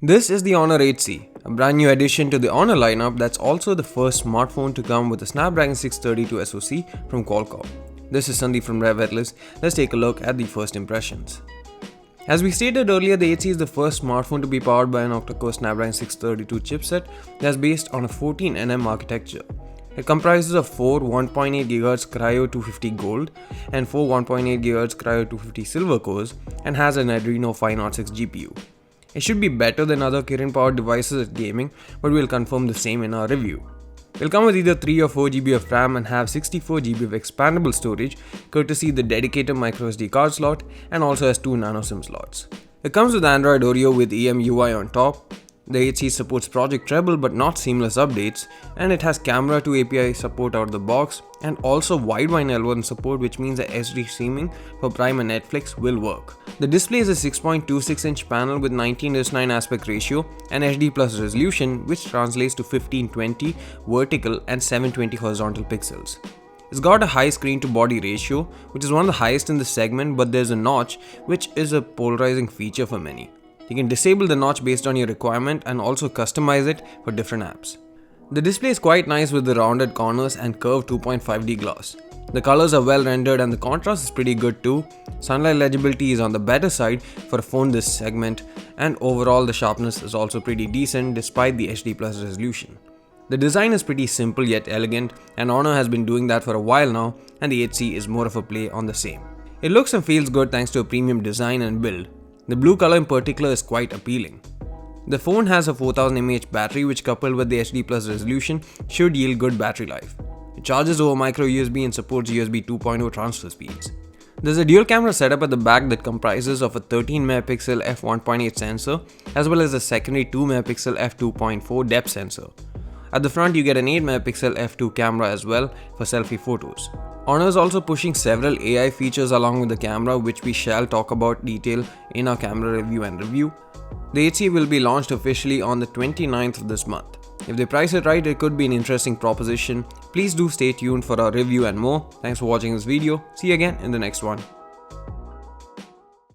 This is the Honor 8C, a brand new addition to the Honor lineup that's also the first smartphone to come with a Snapdragon 632 SoC from Qualcomm. This is Sandeep from RevAtlas. Let's take a look at the first impressions. As we stated earlier, the 8C is the first smartphone to be powered by an octa-core Snapdragon 632 chipset that's based on a 14nm architecture. It comprises of 4 1.8 GHz Cryo 250 Gold and 4 1.8 GHz Cryo 250 Silver cores and has an Adreno 506 GPU. It should be better than other current powered devices at gaming, but we'll confirm the same in our review. It'll come with either 3 or 4 GB of RAM and have 64 GB of expandable storage, courtesy the dedicated microSD card slot, and also has 2 nano SIM slots. It comes with Android Oreo with EMUI on top. The 8C supports Project Treble but not seamless updates, and it has Camera 2 API support out of the box and also Widevine L1 support, which means that HD streaming for Prime and Netflix will work. The display is a 6.26-inch panel with 19:9 aspect ratio and HD plus resolution, which translates to 1520 vertical and 720 horizontal pixels. It's got a high screen to body ratio, which is one of the highest in the segment, but there's a notch, which is a polarizing feature for many. You can disable the notch based on your requirement and also customize it for different apps. The display is quite nice with the rounded corners and curved 2.5D glass. The colors are well rendered and the contrast is pretty good too. Sunlight legibility is on the better side for a phone this segment, and overall the sharpness is also pretty decent despite the HD plus resolution. The design is pretty simple yet elegant, and Honor has been doing that for a while now, and the 8C is more of a play on the same. It looks and feels good thanks to a premium design and build. The blue color in particular is quite appealing. The phone has a 4000 mAh battery, which coupled with the HD plus resolution should yield good battery life. It charges over micro USB and supports USB 2.0 transfer speeds. There's a dual camera setup at the back that comprises of a 13MP f1.8 sensor as well as a secondary 2MP f2.4 depth sensor. At the front you get an 8MP f2 camera as well for selfie photos. Honor is also pushing several AI features along with the camera, which we shall talk about detail in our camera review. The 8C will be launched officially on the 29th of this month. If they price it right, it could be an interesting proposition. Please do stay tuned for our review and more. Thanks for watching this video. See you again in the next one.